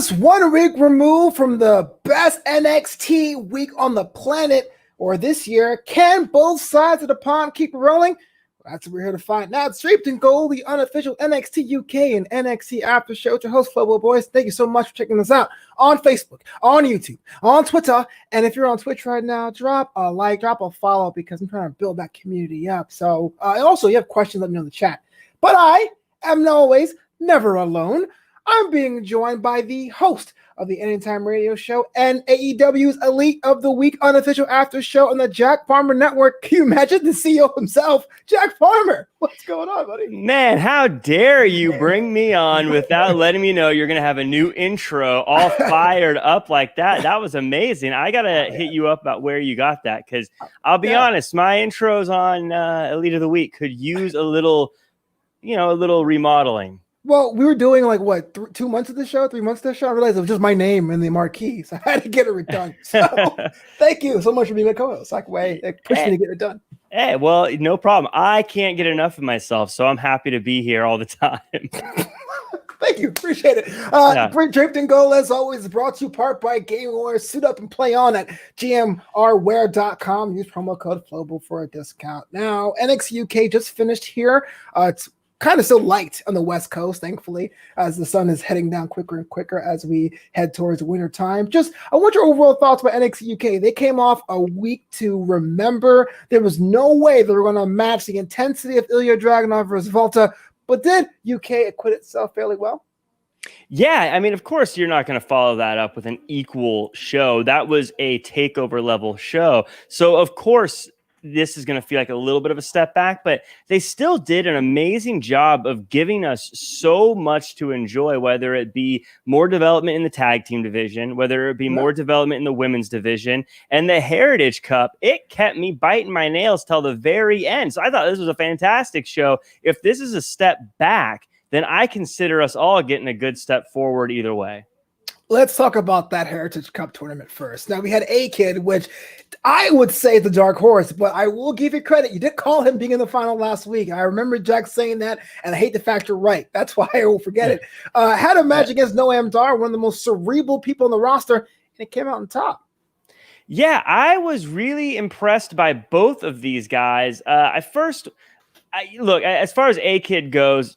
Just 1 week removed from the best NXT week on the planet, or this year, can both sides of the pond keep rolling? That's what we're here to find out. It's Draped in Gold, the unofficial NXT UK and NXT Aftershow. It's your host, Flobo, Boyce. Thank you so much for checking us out on Facebook, on YouTube, on Twitter. And if you're on Twitch right now, drop a like, drop a follow, because I'm trying to build that community up. So, also, you have questions, let me know in the chat. But I am always never alone. I'm being joined by the host of the Anytime Radio Show and AEW's Elite of the Week unofficial after show on the Jack Farmer Network. Can you imagine the CEO himself, Jack Farmer? What's going on, buddy? Man, how dare you bring me on without letting me know you're going to have a new intro all fired up like that? That was amazing. I got to hit you up about where you got that, because I'll be honest, my intros on Elite of the Week could use a little, a little remodeling. Well, we were doing like what, 2 months of the show, 3 months of the show. I realized it was just my name in the marquee, so I had to get it redone. So thank you so much for being my co-host. Like push me to get it done. Hey, well, no problem. I can't get enough of myself, so I'm happy to be here all the time. Thank you. Appreciate it. Draped in Gold, as always, brought to you part by Game Wars. Suit up and play on at gmrwear.com. Use promo code Flobo for a discount. Now, NXT UK just finished here. It's kind of still light on the West Coast, thankfully, as the sun is heading down quicker and quicker as we head towards winter time. I want your overall thoughts about NXT UK. They came off a week to remember. There was no way they were going to match the intensity of Ilya Dragunov versus Volta, but did UK acquit itself fairly well? Yeah, I mean, of course, you're not going to follow that up with an equal show. That was a takeover level show. So, of course, this is going to feel like a little bit of a step back, but they still did an amazing job of giving us so much to enjoy, whether it be more development in the tag team division, whether it be more development in the women's division, and the Heritage Cup. It kept me biting my nails till the very end. So I thought this was a fantastic show. If this is a step back, then I consider us all getting a good step forward either way. Let's talk about that Heritage Cup tournament first. Now, we had A-Kid, which I would say the dark horse, but I will give you credit. You did call him being in the final last week. I remember Jack saying that, and I hate the fact you're right. That's why I will forget it. Had a match against Noam Dar, one of the most cerebral people on the roster, and it came out on top. Yeah, I was really impressed by both of these guys. Look, as far as A-Kid goes,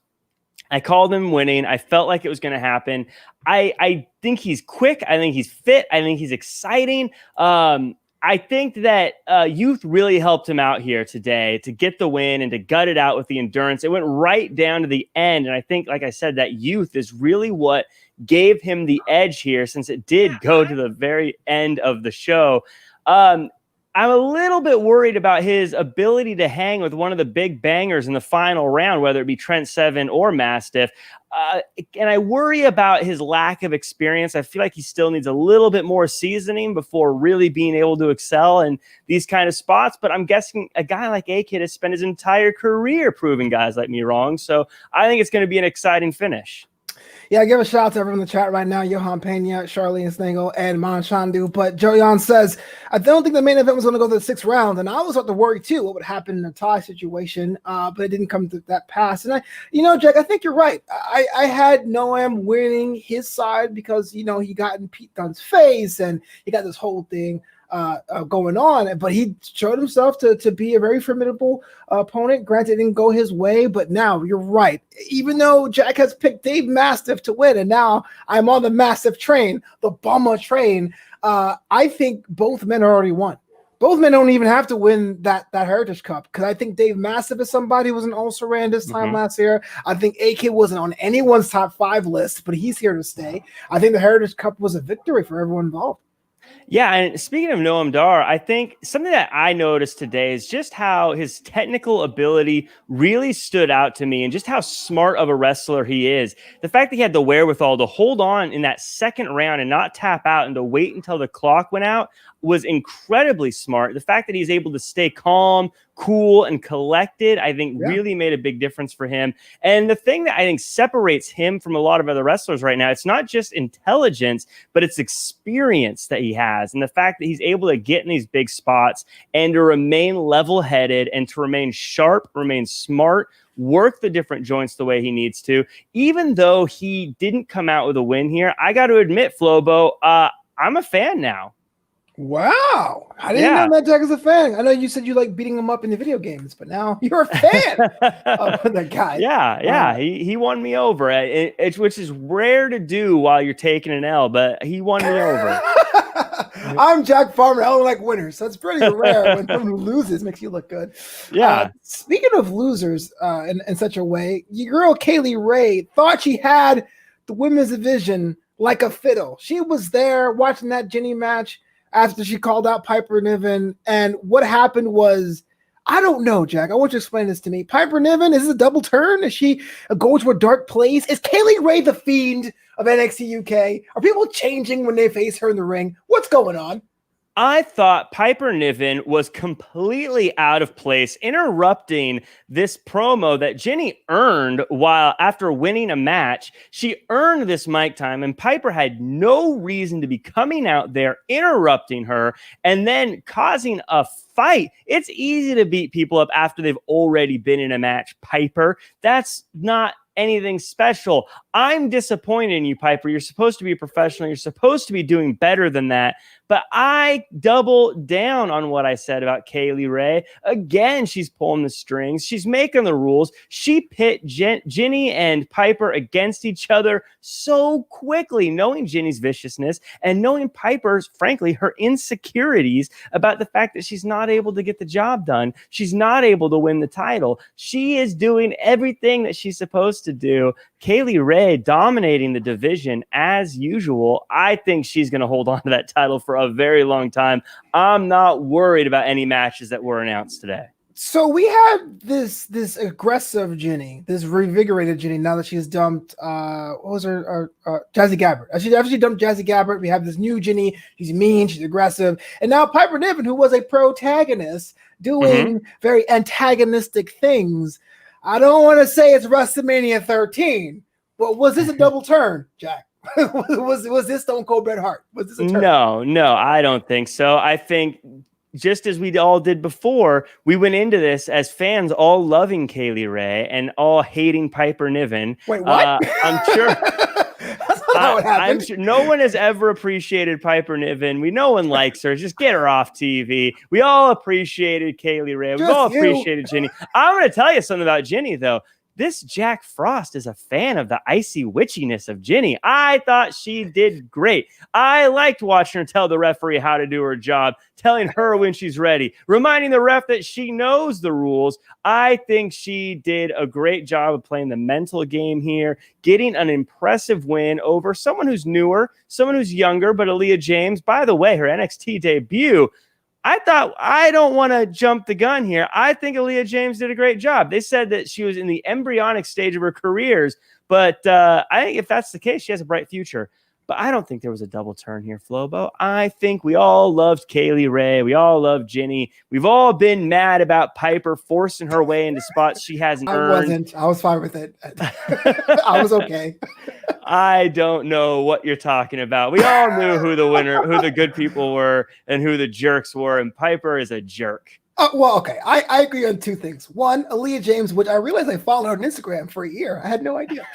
I called him winning. I felt like it was going to happen. I think he's quick. I think he's fit. I think he's exciting. I think that youth really helped him out here today to get the win and to gut it out with the endurance. It went right down to the end. And I think, like I said, that youth is really what gave him the edge here, since it did go to the very end of the show. I'm a little bit worried about his ability to hang with one of the big bangers in the final round, whether it be Trent Seven or Mastiff. And I worry about his lack of experience. I feel like he still needs a little bit more seasoning before really being able to excel in these kind of spots. But I'm guessing a guy like A-Kid has spent his entire career proving guys like me wrong. So I think it's going to be an exciting finish. Yeah, give a shout out to everyone in the chat right now. Johan Pena, Charlene Snagel, and Man Chandu. But Joyan says, I don't think the main event was going to go to the 6th round. And I was about to worry, too, what would happen in a tie situation. But it didn't come to that pass. And, Jack, I think you're right. I had Noam winning his side because, he got in Pete Dunne's face and he got this whole thing going on, but he showed himself to be a very formidable opponent. Granted, it didn't go his way, but now you're right. Even though Jack has picked Dave Mastiff to win, and now I'm on the Mastiff train, the Bummer train, I think both men already won. Both men don't even have to win that Heritage Cup, because I think Dave Mastiff is somebody who was an all-ran this time last year. I think A-Kid wasn't on anyone's top 5 list, but he's here to stay. I think the Heritage Cup was a victory for everyone involved. Yeah, and speaking of Noam Dar, I think something that I noticed today is just how his technical ability really stood out to me and just how smart of a wrestler he is. The fact that he had the wherewithal to hold on in that second round and not tap out and to wait until the clock went out, was incredibly smart. The fact that he's able to stay calm, cool, and collected, I think really made a big difference for him. And the thing that I think separates him from a lot of other wrestlers right now, it's not just intelligence, but it's experience that he has. And the fact that he's able to get in these big spots and to remain level-headed and to remain sharp, remain smart, work the different joints the way he needs to. Even though he didn't come out with a win here, I got to admit, Flobo, I'm a fan now. Wow. I didn't know that Jack is a fan. I know you said you like beating him up in the video games, but now you're a fan of that guy. Yeah. He won me over, which is rare to do while you're taking an L, but he won me over. I'm Jack Farmer. I don't like winners, so it's pretty rare when someone who loses makes you look good. Yeah. Speaking of losers in such a way, your girl Kaylee Ray thought she had the women's division like a fiddle. She was there watching that Jenny match after she called out Piper Niven, and what happened was, I don't know, Jack. I want you to explain this to me. Piper Niven, is this a double turn? Is she going to a dark place? Is Kaylee Ray the Fiend of NXT UK? Are people changing when they face her in the ring? What's going on? I thought Piper Niven was completely out of place, interrupting this promo that Jenny earned while after winning a match. She earned this mic time, and Piper had no reason to be coming out there, interrupting her, and then causing a fight. It's easy to beat people up after they've already been in a match, Piper. That's not anything special. I'm disappointed in you, Piper. You're supposed to be a professional. You're supposed to be doing better than that. But I double down on what I said about Kaylee Ray. Again, she's pulling the strings. She's making the rules. She pit Jenny and Piper against each other so quickly, knowing Jenny's viciousness and knowing Piper's, frankly, her insecurities about the fact that she's not able to get the job done. She's not able to win the title. She is doing everything that she's supposed to do. Kaylee Ray dominating the division as usual. I think she's going to hold on to that title for a very long time. I'm not worried about any matches that were announced today. So we had this aggressive Jenny, this revigorated Jenny. Now that she's dumped, what was her Jazzy Gabbert? After she dumped Jazzy Gabbert, we have this new Jenny. She's mean, she's aggressive, and now Piper Niven, who was a protagonist, doing very antagonistic things. I don't want to say it's WrestleMania 13, but was this a double turn, Jack? was this Stone Cold Bret Hart? Was this a turn? No, I don't think so. I think just as we all did before, we went into this as fans all loving Kaylee Ray and all hating Piper Niven. Wait, what? I'm sure. That's not how it happened. I'm sure no one has ever appreciated Piper Niven. No one likes her. Just get her off TV. We all appreciated Kaylee Ray. We all appreciated Jenny. I'm going to tell you something about Jenny, though. This Jack Frost is a fan of the icy witchiness of Jenny. I thought she did great. I liked watching her tell the referee how to do her job, telling her when she's ready, reminding the ref that she knows the rules. I think she did a great job of playing the mental game here, getting an impressive win over someone who's newer, someone who's younger, but Aaliyah James, by the way, her NXT debut, I don't want to jump the gun here. I think Aaliyah James did a great job. They said that she was in the embryonic stage of her careers, but I think if that's the case, she has a bright future. But I don't think there was a double turn here, Flobo. I think we all loved Kaylee Ray. We all loved Jenny. We've all been mad about Piper forcing her way into spots she hasn't earned. I was fine with it. I was okay. I don't know what you're talking about. We all knew who the good people were and who the jerks were, and Piper is a jerk. Well, okay. I agree on two things. One, Aaliyah James, which I realized I followed her on Instagram for a year. I had no idea.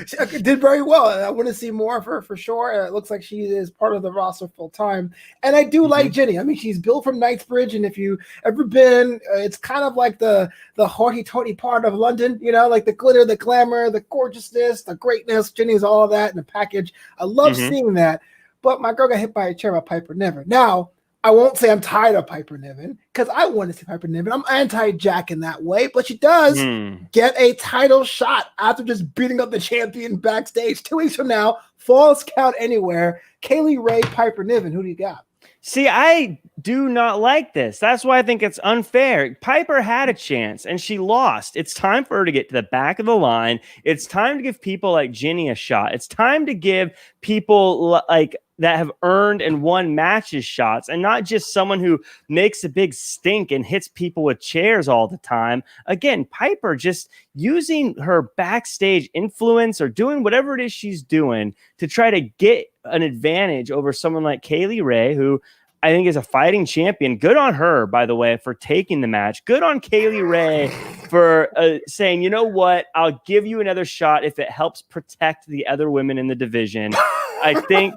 She did very well. I want to see more of her for sure. It looks like she is part of the roster full time. And I do like Jenny. I mean, she's built from Knightsbridge, and if you've ever been, it's kind of like the hoity-toity part of London, like the glitter, the glamour, the gorgeousness, the greatness. Jenny's all of that in a package. I love seeing that. But my girl got hit by a chair by Piper Niven. Now, I won't say I'm tired of Piper Niven because I want to see Piper Niven. I'm anti-Jack in that way, but she does get a title shot after just beating up the champion backstage 2 weeks from now. Falls count anywhere. Kaylee Ray, Piper Niven. Who do you got? See, I do not like this. That's why I think it's unfair. Piper had a chance and she lost. It's time for her to get to the back of the line. It's time to give people like Ginny a shot. It's time to give people like that have earned and won matches shots, and not just someone who makes a big stink and hits people with chairs all the time. Again, Piper just using her backstage influence or doing whatever it is she's doing to try to get an advantage over someone like Kaylee Ray, who I think is a fighting champion. Good on her, by the way, for taking the match. Good on Kaylee Ray for saying, you know what, I'll give you another shot if it helps protect the other women in the division. I think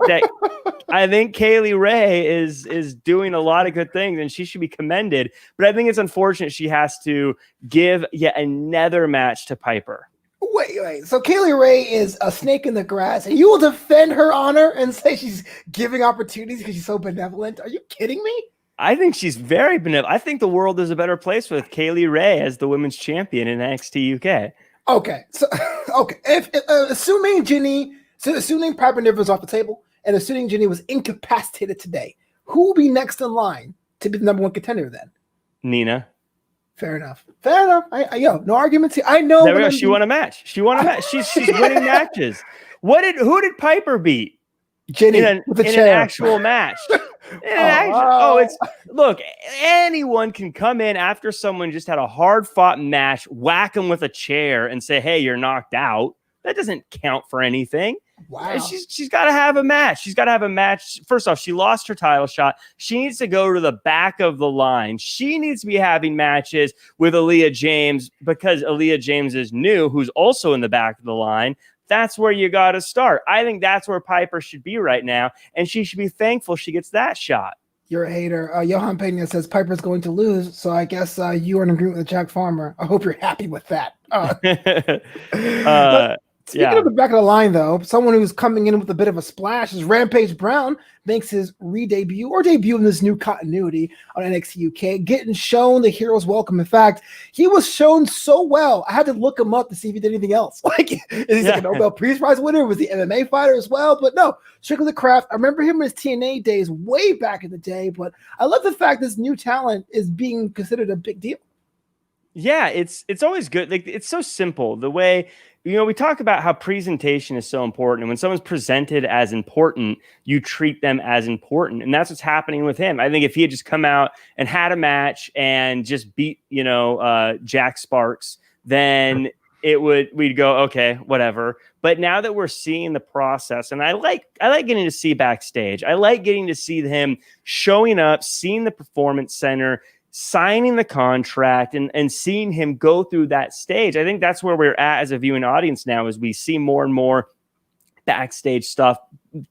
Kaylee Ray is doing a lot of good things and she should be commended. But I think it's unfortunate she has to give yet another match to Piper. Wait. So Kaylee Ray is a snake in the grass, and you will defend her honor and say she's giving opportunities because she's so benevolent? Are you kidding me? I think she's very benevolent. I think the world is a better place with Kaylee Ray as the women's champion in NXT UK. Okay. So, if assuming Piper Niven was off the table, and assuming Ginny was incapacitated today, who will be next in line to be the number one contender then? Nina. Fair enough. No arguments here. I know. There we go. She won a match. She's winning matches. Who did Piper beat? Ginny in an actual match. Look, anyone can come in after someone just had a hard fought match, whack them with a chair and say, hey, you're knocked out. That doesn't count for anything. Wow. She's got to have a match. She's got to have a match. First off, she lost her title shot. She needs to go to the back of the line. She needs to be having matches with Aaliyah James because Aaliyah James is new, who's also in the back of the line. That's where you got to start. I think that's where Piper should be right now, and she should be thankful she gets that shot. You're a hater. Johan Pena says Piper's going to lose, so I guess you are in agreement with Jack Farmer. I hope you're happy with that. Speaking of the back of the line, though, someone who's coming in with a bit of a splash is Rampage Brown. Makes his debut in this new continuity on NXT UK, getting shown the hero's welcome. In fact, he was shown so well, I had to look him up to see if he did anything else. Like, is he like a Nobel Peace Prize winner? Was he MMA fighter as well? But no, strictly the craft. I remember him in his TNA days way back in the day, but I love the fact this new talent is being considered a big deal. Yeah, it's always good. Like, it's so simple. The way, we talk about how presentation is so important. And when someone's presented as important, you treat them as important. And that's what's happening with him. I think if he had just come out and had a match and just beat, Jack Sparks, then we'd go, okay, whatever. But now that we're seeing the process, and I like getting to see backstage. I like getting to see him showing up, seeing the Performance Center, signing the contract and seeing him go through that stage. I think that's where we're at as a viewing audience now, as we see more and more backstage stuff,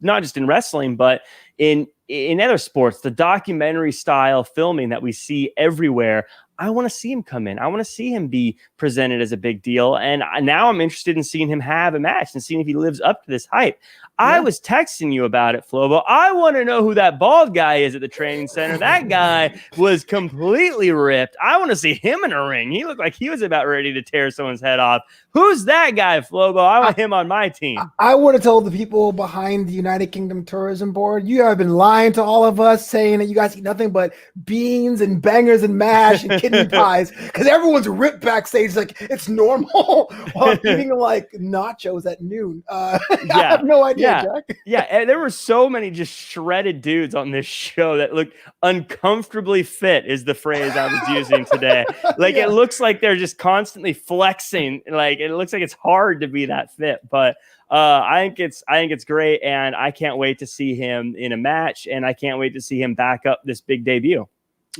not just in wrestling, but in other sports, the documentary style filming that we see everywhere. I want to see him come in. I want to see him be presented as a big deal. And now I'm interested in seeing him have a match and seeing if he lives up to this hype. Yeah. I was texting you about it, Flobo. I want to know who that bald guy is at the training center. That guy was completely ripped. I want to see him in a ring. He looked like he was about ready to tear someone's head off. Who's that guy, Flobo? I want him on my team. I want to tell the people behind the United Kingdom Tourism Board, you have been lying to all of us, saying that you guys eat nothing but beans and bangers and mash and kidney pies, because everyone's ripped backstage like it's normal while eating like nachos at noon. I have no idea, Jack. Yeah, and there were so many just shredded dudes on this show that looked uncomfortably fit, is the phrase I was using today. Like, It looks like they're just constantly flexing. Like, it looks like it's hard to be that fit, but I think it's great, and I can't wait to see him in a match, and I can't wait to see him back up this big debut.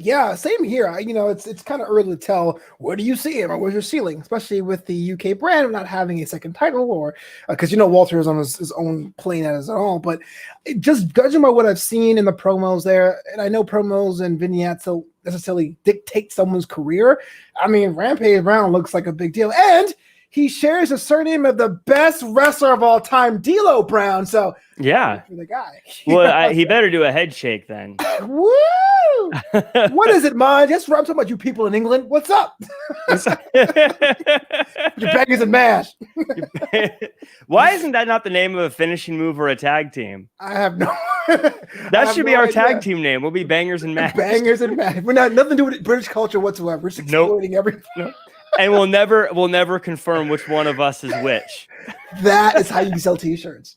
Yeah, same here. It's kind of early to tell where do you see him or where's your ceiling, especially with the UK brand not having a second title, or because Walter is on his own plane at his own. But just judging by what I've seen in the promos there, and I know promos and vignettes don't necessarily dictate someone's career. I mean, Rampage Brown looks like a big deal, and he shares the surname of the best wrestler of all time, D'Lo Brown. So yeah, the guy. well, he better do a head shake then. Woo! What is it, man? Just I'm talking about you people in England. What's up? Your bangers and mash. Why isn't that not the name of a finishing move or a tag team? I have no. That should be our tag team name. We'll be Bangers and Mash. Bangers and Mash. We're not nothing to do with British culture whatsoever. We're just exploiting everything. Nope. And we'll never confirm which one of us is which. That is how you sell T-shirts.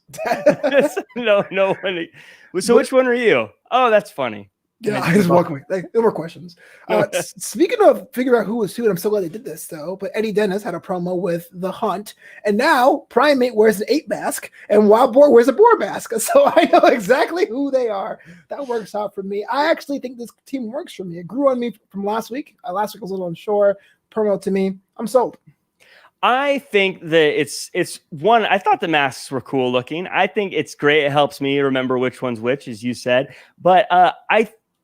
No one. So which one are you? Oh, that's funny. Yeah, I just walk away. No more questions. Speaking of figuring out who was who, and I'm so glad they did this though. But Eddie Dennis had a promo with The Hunt, and now Primate wears an ape mask, and Wild Boar wears a boar mask. So I know exactly who they are. That works out for me. I actually think this team works for me. It grew on me from last week. Last week was a little unsure. Promo to me, I'm sold. I think that it's one. I thought the masks were cool looking. I think it's great. It helps me remember which one's which, as you said. But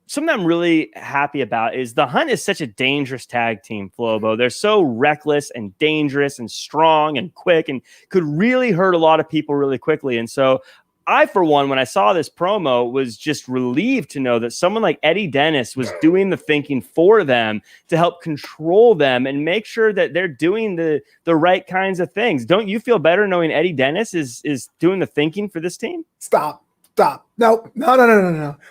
something I'm really happy about is the Hunt is such a dangerous tag team, Flobo. They're so reckless and dangerous and strong and quick and could really hurt a lot of people really quickly. And so I, for one, when I saw this promo, was just relieved to know that someone like Eddie Dennis was doing the thinking for them to help control them and make sure that they're doing the right kinds of things. Don't you feel better knowing Eddie Dennis is doing the thinking for this team? Stop. No.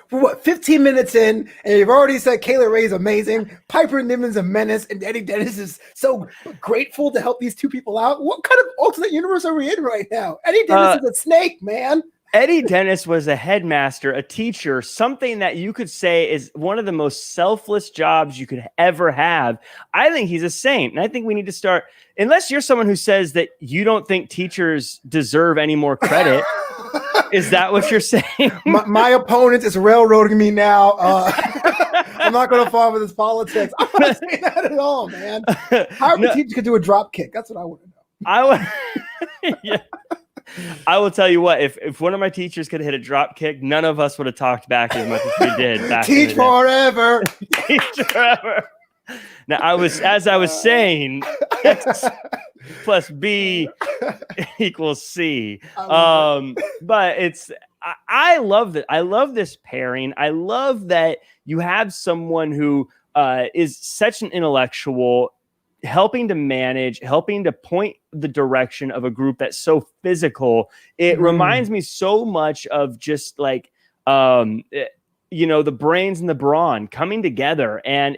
For what, 15 minutes in, and you've already said Kayla Ray's amazing, Piper Niven's a menace, and Eddie Dennis is so grateful to help these two people out. What kind of alternate universe are we in right now? Eddie Dennis is a snake, man. Eddie Dennis was a headmaster, a teacher, something that you could say is one of the most selfless jobs you could ever have. I think he's a saint. And I think we need to start, unless you're someone who says that you don't think teachers deserve any more credit. Is that what you're saying? My opponent is railroading me now. I'm not going to fall for this politics. I'm not saying that at all, man. How a teacher could do a drop kick? That's what I want to know. Yeah. I will tell you what, if one of my teachers could hit a drop kick, none of us would have talked back as much as we did back Teach forever. Teach forever. Now, as I was saying, X plus B equals C. But I love that. I love this pairing. I love that you have someone who is such an intellectual, helping to manage, helping to point the direction of a group that's so physical. It reminds me so much of just like, the brains and the brawn coming together. And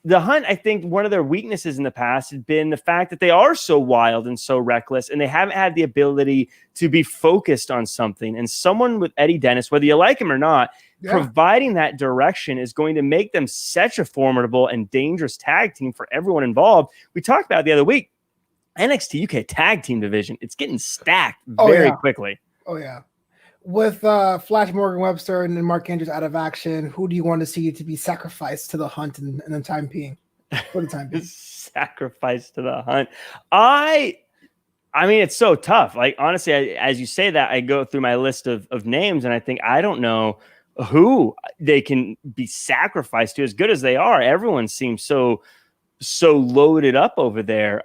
the Hunt, I think one of their weaknesses in the past had been the fact that they are so wild and so reckless, and they haven't had the ability to be focused on something. And someone with Eddie Dennis, whether you like him or not, providing that direction is going to make them such a formidable and dangerous tag team for everyone involved. We talked about it the other week, NXT UK tag team division. It's getting stacked very quickly. Oh, yeah. With Flash Morgan Webster and then Mark Andrews out of action, who do you want to see to be sacrificed to the Hunt in the time being? For the time being. Sacrificed to the Hunt. I mean, it's so tough. Like, honestly, as you say that, I go through my list of names, and I think I don't know who they can be sacrificed to. As good as they are, everyone seems so loaded up over there.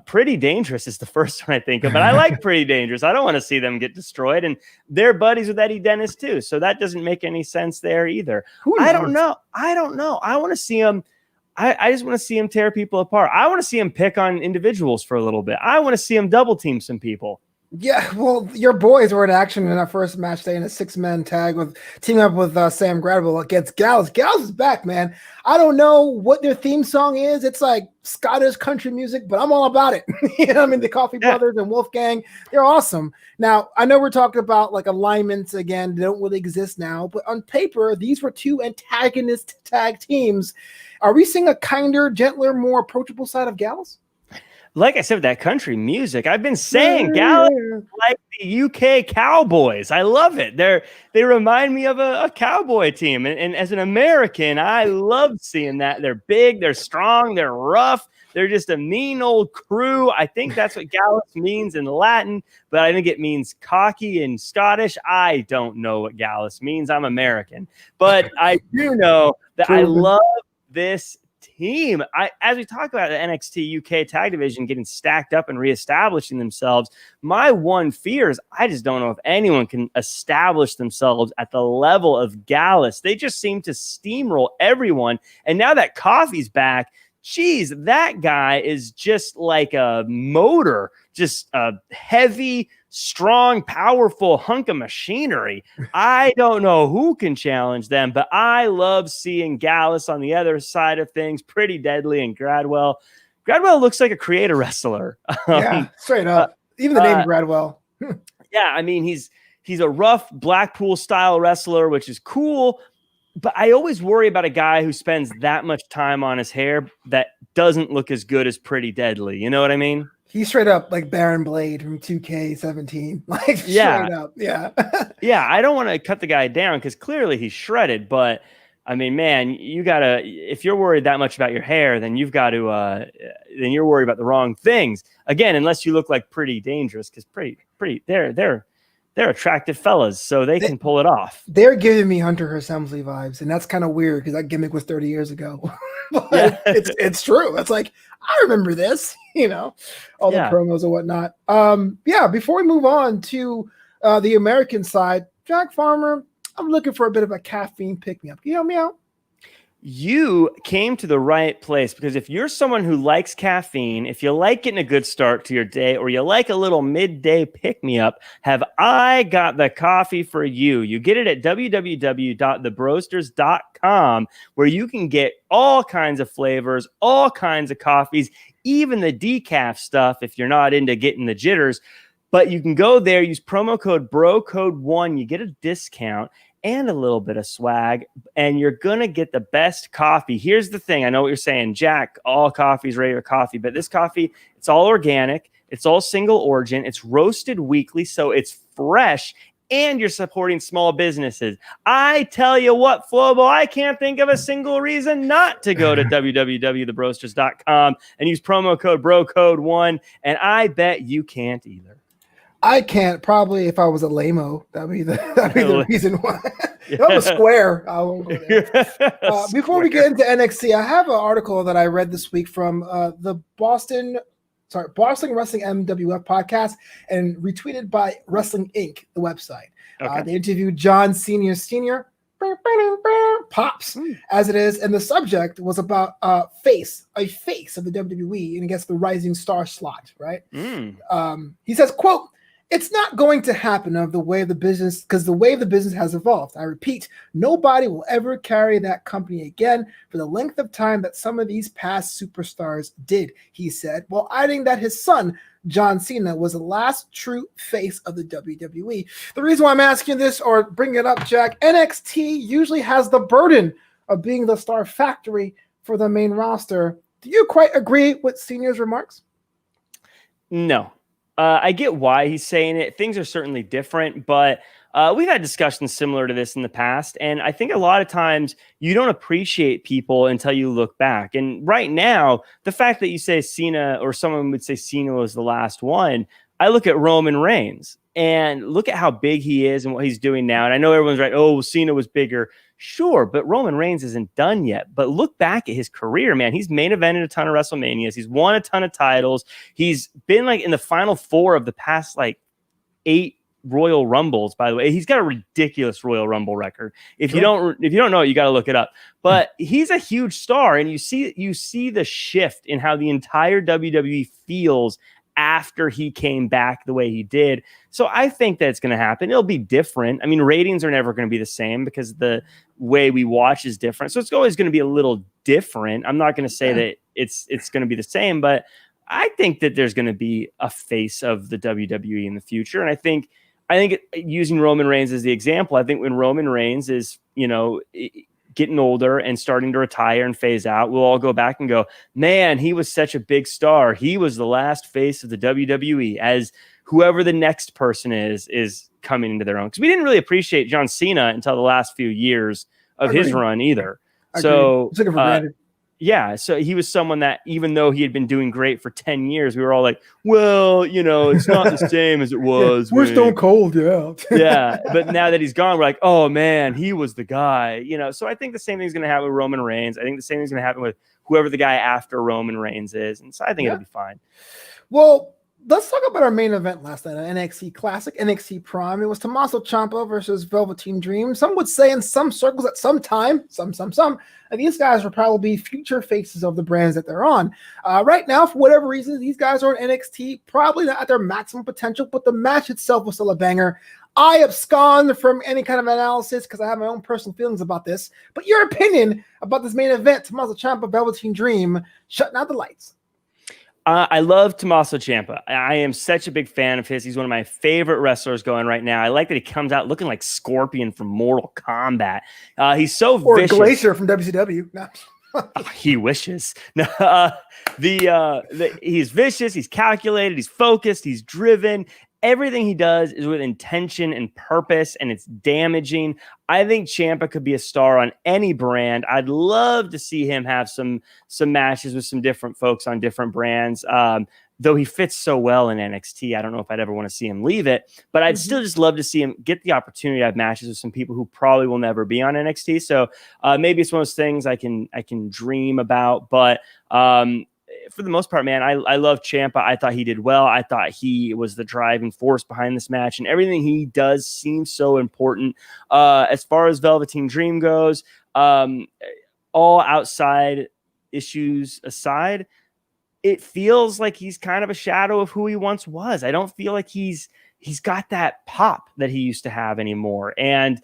Pretty Dangerous is the first one I think of, but I like Pretty Dangerous. I don't want to see them get destroyed, and they're buddies with Eddie Dennis too, so that doesn't make any sense there either. I don't know. I want to see them. I just want to see him tear people apart. I want to see him pick on individuals for a little bit. I want to see him double team some people. Yeah, well, your boys were in action in our first match day in a 6-man tag with teaming up with Sam Gradwell against Gallus. Gallus is back, man. I don't know what their theme song is. It's like Scottish country music, but I'm all about it. You know, I mean, the Coffee Brothers and Wolfgang, they're awesome. Now, I know we're talking about like alignments again. They don't really exist now, but on paper, these were two antagonist tag teams. Are we seeing a kinder, gentler, more approachable side of Gallus? Like I said, with that country music, I've been saying Gallus like the UK Cowboys. I love it. They remind me of a cowboy team. And as an American, I love seeing that. They're big, they're strong, they're rough. They're just a mean old crew. I think that's what Gallus means in Latin, but I think it means cocky in Scottish. I don't know what Gallus means. I'm American. But I do know that I love this team. As we talk about the NXT UK tag division getting stacked up and reestablishing themselves, my one fear is I just don't know if anyone can establish themselves at the level of Gallus. They just seem to steamroll everyone. And now that Coffey's back, geez, that guy is just like a motor, just a heavy, strong, powerful hunk of machinery. I don't know who can challenge them, but I love seeing Gallus on the other side of things, Pretty Deadly, and Gradwell. Gradwell looks like a creator wrestler. Yeah, straight up. Even the name Gradwell. Yeah, I mean, he's a rough Blackpool style wrestler, which is cool. But I always worry about a guy who spends that much time on his hair that doesn't look as good as Pretty Deadly. You know what I mean? He's straight up like Baron Blade from 2K17. Like, yeah. Straight up. Yeah. Yeah, I don't want to cut the guy down because clearly he's shredded. But, I mean, man, you got to – if you're worried that much about your hair, then you've got to then you're worried about the wrong things. Again, unless you look like Pretty Dangerous because pretty they're attractive fellas, so they can pull it off. They're giving me Hunter Assembly vibes, and that's kind of weird because that gimmick was 30 years ago. But yeah. it's true. It's like, I remember this, all the promos and whatnot. Before we move on to the American side, Jack Farmer, I'm looking for a bit of a caffeine pick-me-up. Can you help me out? You came to the right place because if you're someone who likes caffeine, if you like getting a good start to your day, or you like a little midday pick-me-up, have I got the coffee for you. You get it at www.thebroasters.com, where you can get all kinds of flavors, all kinds of coffees, even the decaf stuff if you're not into getting the jitters. But you can go there, use promo code BROCODE1, you get a discount and a little bit of swag, and you're going to get the best coffee. Here's the thing. I know what you're saying, Jack, all coffee is regular coffee, but this coffee, it's all organic. It's all single origin. It's roasted weekly, so it's fresh, and you're supporting small businesses. I tell you what, Flobo, I can't think of a single reason not to go to www.thebroasters.com and use promo code BROCODE1, and I bet you can't either. I can't. Probably if I was a lame-o, that'd be the reason why. If I'm a square, I won't go there. Before we get into NXT, I have an article that I read this week from the Boston Wrestling MWF podcast and retweeted by Wrestling Inc., the website. Okay. They interviewed John Senior, Pops, as it is, and the subject was about a face of the WWE and against the rising star slot, right? He says, quote, "It's not going to happen because the way the business has evolved. I repeat, nobody will ever carry that company again for the length of time that some of these past superstars did," he said, while adding that his son, John Cena, was the last true face of the WWE. The reason why I'm asking this or bringing it up, Jack, NXT usually has the burden of being the star factory for the main roster. Do you quite agree with Senior's remarks? No. I get why he's saying it. Things are certainly different, but we've had discussions similar to this in the past. And I think a lot of times you don't appreciate people until you look back. And right now, the fact that you say Cena, or someone would say Cena was the last one, I look at Roman Reigns and look at how big he is and what he's doing now. And I know everyone's right. Oh, Cena was bigger. Sure, but Roman Reigns isn't done yet. But look back at his career, man. He's main evented a ton of WrestleManias. He's won a ton of titles. He's been like in the final four of the past 8 Royal Rumbles, by the way. He's got a ridiculous Royal Rumble record. If you don't know it, you got to look it up. But he's a huge star, and you see the shift in how the entire WWE feels after he came back the way he did. So I think that's going to happen. It'll be different. I mean, ratings are never going to be the same because the way we watch is different. So it's always going to be a little different. I'm not going to say that it's going to be the same, but I think that there's going to be a face of the WWE in the future. And I think using Roman Reigns as the example, I think when Roman Reigns is, getting older and starting to retire and phase out, we'll all go back and go, man, he was such a big star. He was the last face of the WWE, as whoever the next person is coming into their own. Because we didn't really appreciate John Cena until the last few years of his run either. So Yeah, so he was someone that, even though he had been doing great for 10 years, we were all like, well, it's not the same as it was. We're Stone Cold, yeah. Yeah, but now that he's gone, we're like, oh man, he was the guy. So I think the same thing's going to happen with Roman Reigns. I think the same thing's going to happen with whoever the guy after Roman Reigns is, and so I think it'll be fine. Well, let's talk about our main event last night, an NXT Classic, NXT Prime. It was Tommaso Ciampa versus Velveteen Dream. Some would say in some circles at some time, and these guys will probably be future faces of the brands that they're on. Right now, for whatever reason, these guys are in NXT, probably not at their maximum potential, but the match itself was still a banger. I abscond from any kind of analysis because I have my own personal feelings about this. But your opinion about this main event, Tommaso Ciampa, Velveteen Dream, shutting out the lights. I love Tommaso Ciampa. I am such a big fan of his. He's one of my favorite wrestlers going right now. I like that he comes out looking like Scorpion from Mortal Kombat. He's so vicious. Or Glacier from WCW. No. He wishes. He's vicious. He's calculated. He's focused. He's driven. Everything he does is with intention and purpose, and it's damaging. I think Ciampa could be a star on any brand. I'd love to see him have some matches with some different folks on different brands. Though he fits so well in NXT, I don't know if I'd ever want to see him leave it, but I'd still just love to see him get the opportunity to have matches with some people who probably will never be on NXT. So maybe it's one of those things I can dream about, but for the most part, man, I love Ciampa. I thought he did well. I thought he was the driving force behind this match, and everything he does seems so important. As far as Velveteen Dream goes, all outside issues aside, it feels like he's kind of a shadow of who he once was. I don't feel like he's got that pop that he used to have anymore. And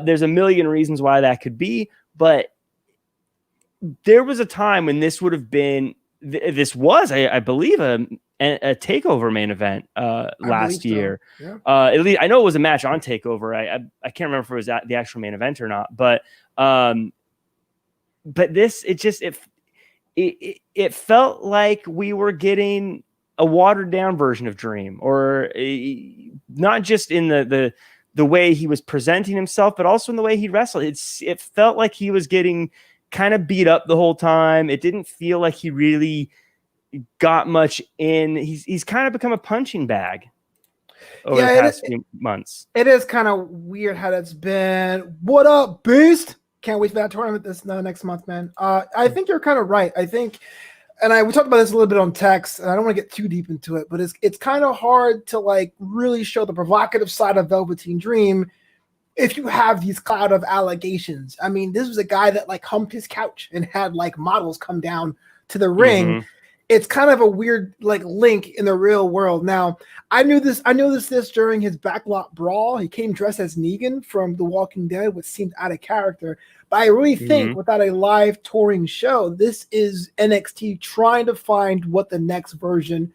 there's a million reasons why that could be, but there was a time when this would have been, I believe, a TakeOver main event last year. So. Yeah. At least I know it was a match on TakeOver. I can't remember if it was the actual main event or not, but this, it felt like we were getting a watered down version of Dream, or not just in the way he was presenting himself, but also in the way he wrestled. It felt like he was getting kind of beat up the whole time. It didn't feel like he really got much in. He's kind of become a punching bag over the past few months. It is kind of weird how that's been. What up, Beast? Can't wait for that tournament next month, man. I think you're kind of right. I think, and we talked about this a little bit on text, and I don't want to get too deep into it, but it's kind of hard to like really show the provocative side of Velveteen Dream if you have these cloud of allegations. I mean, this was a guy that like humped his couch and had like models come down to the ring. Mm-hmm. It's kind of a weird like link in the real world. Now, I knew this during his backlot brawl. He came dressed as Negan from The Walking Dead, which seemed out of character. But I really think without a live touring show, this is NXT trying to find what the next version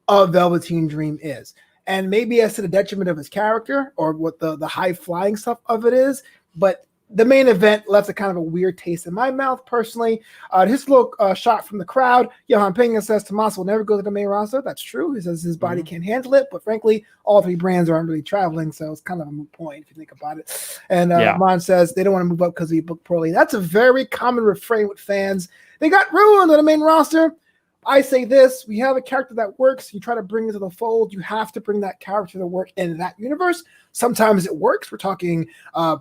of Velveteen Dream is. And maybe as to the detriment of his character or what the high flying stuff of it is. But the main event left a kind of a weird taste in my mouth personally. His little shot from the crowd. Johan Pena says Tommaso will never go to the main roster. That's true. He says his body can't handle it. But frankly, all three brands aren't really traveling. So it's kind of a moot point if you think about it. And Mon says they don't want to move up because we booked poorly. That's a very common refrain with fans. They got ruined on the main roster. I say this, we have a character that works. You try to bring it to the fold. You have to bring that character to work in that universe. Sometimes it works. We're talking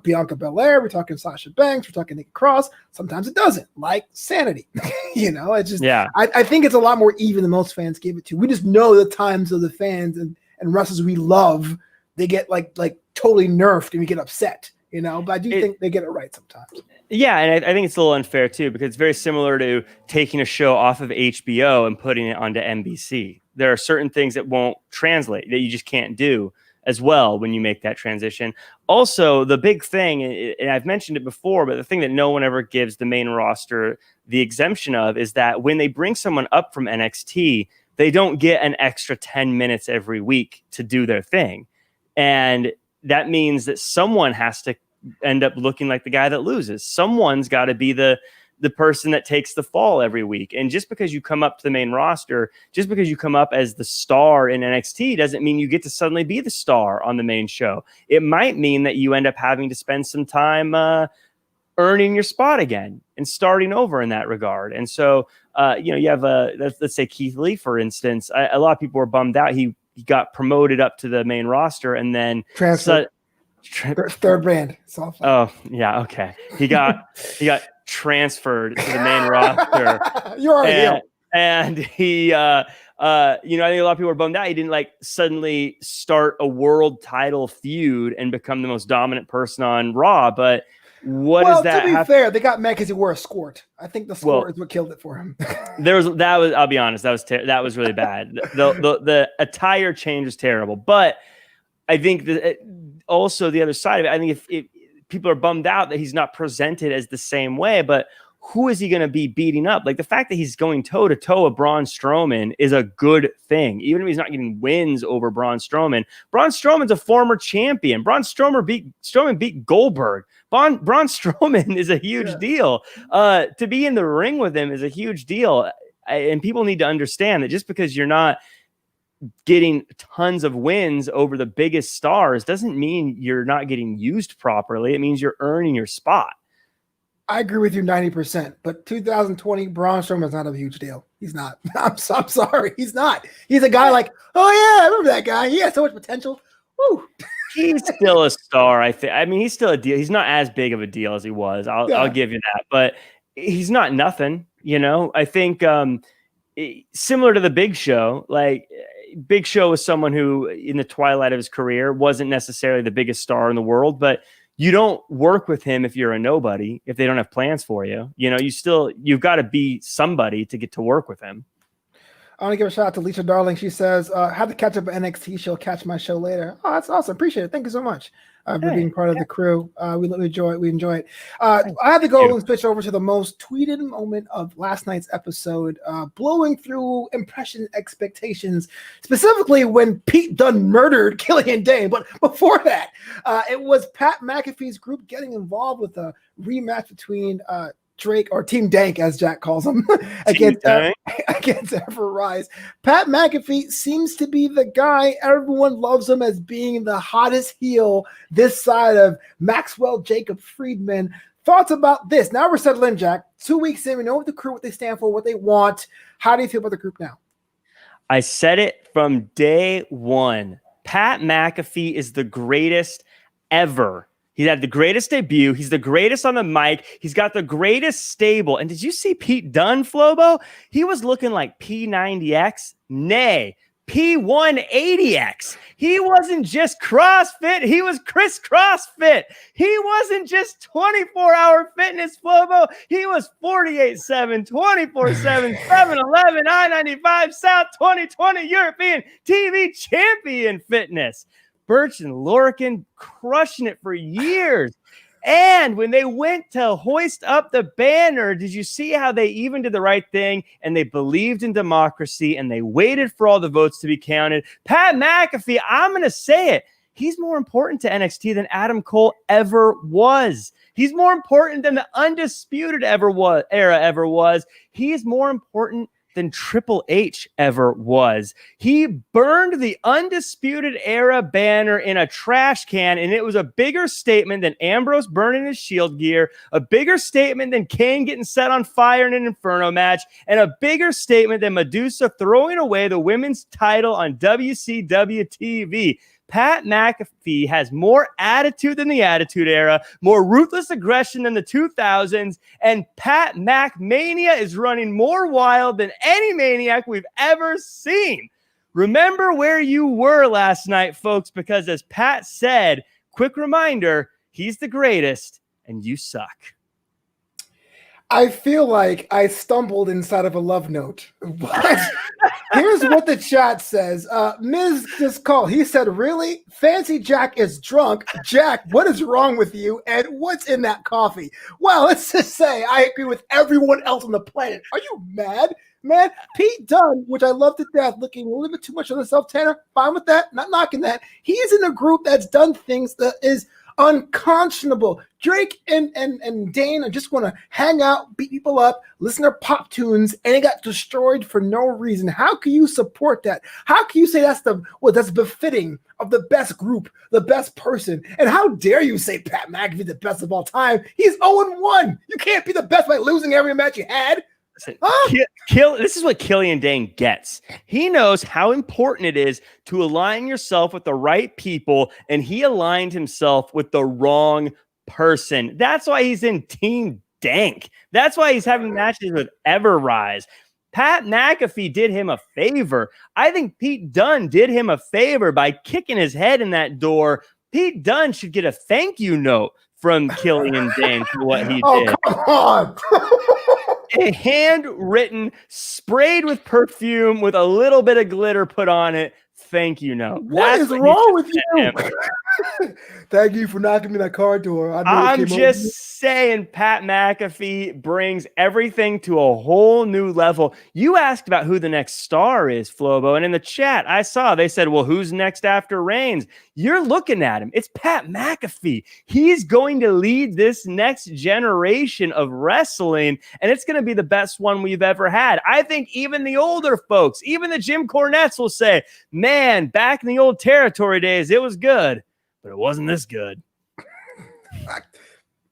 Bianca Belair. We're talking Sasha Banks. We're talking Nikki Cross. Sometimes it doesn't, like Sanity. It's just, I think it's a lot more even than most fans give it to. We just know the times of the fans and wrestlers we love, they get like totally nerfed and we get upset, but I do think they get it right sometimes. Yeah, and I think it's a little unfair, too, because it's very similar to taking a show off of HBO and putting it onto NBC. There are certain things that won't translate, that you just can't do as well when you make that transition. Also, the big thing, and I've mentioned it before, but the thing that no one ever gives the main roster the exemption of is that when they bring someone up from NXT, they don't get an extra 10 minutes every week to do their thing. And that means that someone has to end up looking like the guy that loses. Someone's got to be the person that takes the fall every week. And just because you come up to the main roster, just because you come up as the star in NXT doesn't mean you get to suddenly be the star on the main show. It might mean that you end up having to spend some time earning your spot again and starting over in that regard. And so, you have let's say Keith Lee, for instance. A lot of people were bummed out. He got promoted up to the main roster and then transferred. Third brand. Oh yeah, okay. He got transferred to the main roster. You're already here. And he, I think a lot of people were bummed out. He didn't suddenly start a world title feud and become the most dominant person on Raw. But does that? To be fair, they got mad because he wore a skirt. I think the skirt is what killed it for him. I'll be honest, that was really bad. The attire change was terrible. But I think that also the other side of it, I think if people are bummed out that he's not presented as the same way, but who is he going to be beating up? The fact that he's going toe to toe with Braun Strowman is a good thing. Even if he's not getting wins over Braun Strowman's a former champion. Braun Strowman beat Goldberg. Braun Strowman is a huge deal. To be in the ring with him is a huge deal. And people need to understand that just because you're not getting tons of wins over the biggest stars doesn't mean you're not getting used properly. It means you're earning your spot. I agree with you 90%, but 2020 Braun Strowman's not a huge deal. He's not. I'm sorry. He's not. He's a guy oh yeah, I remember that guy. He has so much potential. Woo. He's still a star, I think. I mean, he's still a deal. He's not as big of a deal as he was. I'll give you that, but he's not nothing. I think similar to the Big Show, Big Show was someone who in the twilight of his career wasn't necessarily the biggest star in the world, but you don't work with him if you're a nobody, if they don't have plans for you. You've got to be somebody to get to work with him. I want to give a shout out to Lisa Darling. She says, have to catch up at NXT. She'll catch my show later. Oh, that's awesome. Appreciate it. Thank you so much for being part of the crew. We enjoy it. I had to go and switch over to the most tweeted moment of last night's episode, blowing through impression expectations, specifically when Pete Dunne murdered Killian Dane. But before that, it was Pat McAfee's group getting involved with a rematch between Drake, or Team Dank, as Jack calls him, against Ever Rise. Pat McAfee seems to be the guy. Everyone loves him as being the hottest heel this side of Maxwell Jacob Friedman. Thoughts about this? Now we're settled in, Jack. 2 weeks in, we know what the crew, what they stand for, what they want. How do you feel about the group now? I said it from day one. Pat McAfee is the greatest ever. He had the greatest debut. He's the greatest on the mic. He's got the greatest stable. And did you see Pete Dunne, Flobo? He was looking like P90X. Nay, P180X. He wasn't just CrossFit. He was Chris CrossFit. He wasn't just 24-hour fitness, Flobo. He was 48/7, 24/7, 7-Eleven, I-95, South 2020 European TV champion fitness. Birch and Lorcan crushing it for years. And when they went to hoist up the banner, did you see how they even did the right thing and they believed in democracy and they waited for all the votes to be counted? Pat McAfee, I'm going to say it. He's more important to NXT than Adam Cole ever was. He's more important than the Undisputed era ever was. He is more important than Triple H ever was. He burned the Undisputed Era banner in a trash can, and it was a bigger statement than Ambrose burning his Shield gear, a bigger statement than Kane getting set on fire in an Inferno match, and a bigger statement than Medusa throwing away the women's title on WCW TV. Pat McAfee has more attitude than the Attitude Era, more ruthless aggression than the 2000s, and Pat McMania is running more wild than any maniac we've ever seen. Remember where you were last night, folks, because as Pat said, quick reminder, he's the greatest and you suck. I feel like I stumbled inside of a love note. Here's what the chat says. Ms. just called. He said, really? Fancy Jack is drunk. Jack, what is wrong with you? And what's in that coffee? Well, let's just say I agree with everyone else on the planet. Are you mad? Man, Pete Dunne, which I love to death, looking a little bit too much on himself, Tanner. Fine with that. Not knocking that. He is in a group that's done things that is unconscionable. Drake and Dane are just want to hang out, beat people up, listen to pop tunes, and it got destroyed for no reason. How can you support that? How can you say that's befitting of the best group, the best person. And how dare you say Pat McAfee the best of all time? He's 0-1. You can't be the best by losing every match you had. Listen, this is what Killian Dane gets. He knows how important it is to align yourself with the right people, and he aligned himself with the wrong person. That's why he's in Team Dank. That's why he's having matches with Everrise. Pat McAfee did him a favor. I think Pete Dunne did him a favor by kicking his head in that door. Pete Dunne should get a thank you note from Killian Dane for what he did. Come on. A handwritten, sprayed with perfume with a little bit of glitter put on it. Thank you note. What is wrong with you? Thank you for knocking me that car door. I'm just saying Pat McAfee brings everything to a whole new level. You asked about who the next star is, Flobo, and in the chat I saw they said, well, who's next after Reigns? You're looking at him. It's Pat McAfee. He's going to lead this next generation of wrestling, and it's going to be the best one we've ever had. I think even the older folks, even the Jim Cornettes will say, man, back in the old territory days, it was good, but it wasn't this good.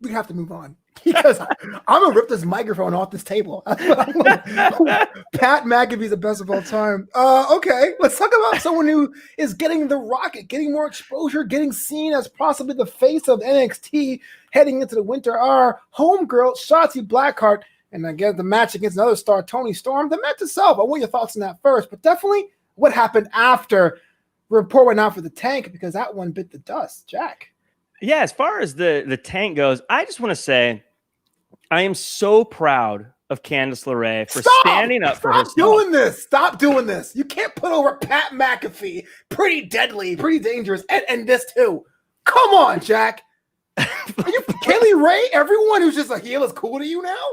We have to move on because I'm going to rip this microphone off this table. Pat McAfee's the best of all time. Okay, let's talk about someone who is getting the rocket, getting more exposure, getting seen as possibly the face of NXT heading into the winter. Our homegirl, Shotzi Blackheart, and again, the match against another star, Toni Storm. The match itself, I want your thoughts on that first, but definitely what happened after report went out for the tank, because that one bit the dust. Jack. Yeah, as far as the tank goes, I just want to say I am so proud of Candice LeRae for standing up for herself. Stop doing this. You can't put over Pat McAfee. Pretty deadly, pretty dangerous, and this too. Come on, Jack. Are you Kaylee Ray? Everyone who's just a heel is cool to you now?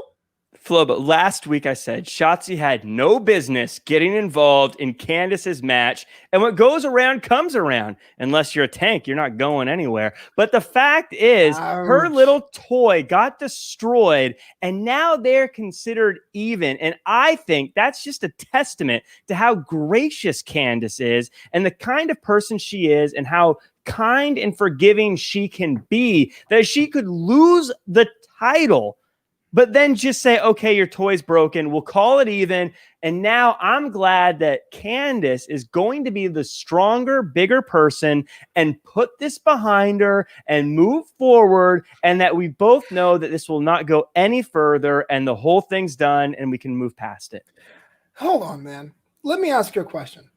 Flo, but last week I said Shotzi had no business getting involved in Candice's match, and what goes around comes around. Unless you're a tank, you're not going anywhere. But the fact is, her little toy got destroyed, and now they're considered even. And I think that's just a testament to how gracious Candice is and the kind of person she is and how kind and forgiving she can be, that she could lose the title but then just say, okay, your toy's broken. We'll call it even. And now I'm glad that Candice is going to be the stronger, bigger person and put this behind her and move forward. And that we both know that this will not go any further and the whole thing's done and we can move past it. Hold on, man. Let me ask you a question.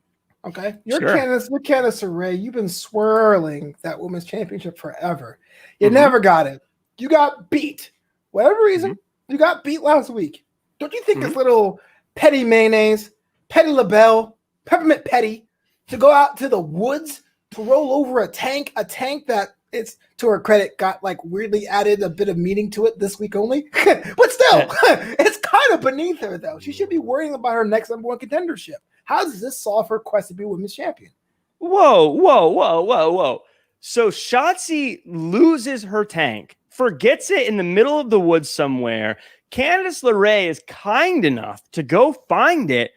Okay. You're sure. Candice LeRae. You've been swirling that women's championship forever. You never got it. You got beat. Whatever reason, you got beat last week. Don't you think this little petty mayonnaise, petty LaBelle, peppermint petty, to go out to the woods to roll over a tank that it's, to her credit, got like weirdly added a bit of meaning to it this week only? But still, it's kind of beneath her, though. She should be worrying about her next number one contendership. How does this solve her quest to be women's champion? Whoa. So Shotzi loses her tank, forgets it in the middle of the woods somewhere. Candice LeRae is kind enough to go find it,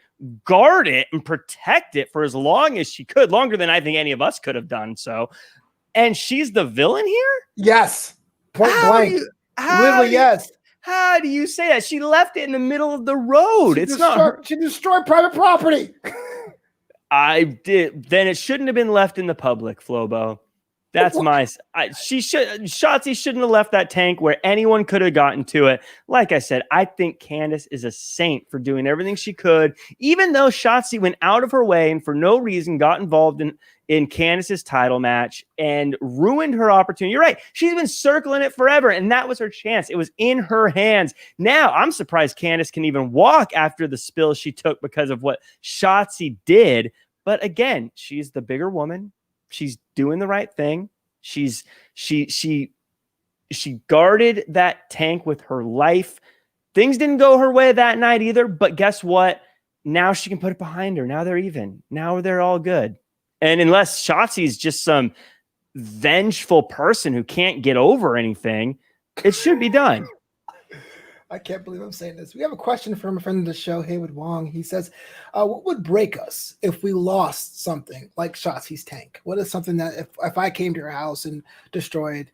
guard it, and protect it for as long as she could, longer than I think any of us could have done so. And she's the villain here? Yes. Point blank. Literally, yes. How do you say that? She left it in the middle of the road. She destroyed private property. I did. Then it shouldn't have been left in the public, Flobo. That's Shotzi shouldn't have left that tank where anyone could have gotten to it. Like I said, I think Candice is a saint for doing everything she could, even though Shotzi went out of her way and for no reason got involved in Candice's title match and ruined her opportunity. You're right. She's been circling it forever, and that was her chance. It was in her hands. Now, I'm surprised Candice can even walk after the spill she took because of what Shotzi did. But again, she's the bigger woman. She's doing the right thing. She guarded that tank with her life. Things didn't go her way that night either, but guess what? Now she can put it behind her. Now they're even. Now they're all good. And unless Shotzi's just some vengeful person who can't get over anything, it should be done. I can't believe I'm saying this. We have a question from a friend of the show, Haywood Wong. He says, what would break us if we lost something like Shotzi's tank? What is something that if I came to your house and destroyed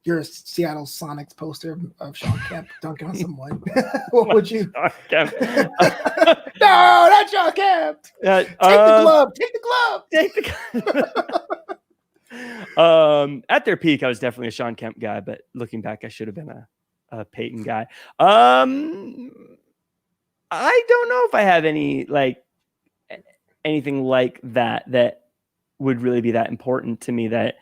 your Seattle Sonics poster of Sean Kemp dunking on someone, what would you? Kemp. No, not Sean Kemp. Take the glove. Take the glove. Take the At their peak, I was definitely a Sean Kemp guy, but looking back, I should have been a Peyton guy. I don't know if I have anything like that would really be that important to me. That,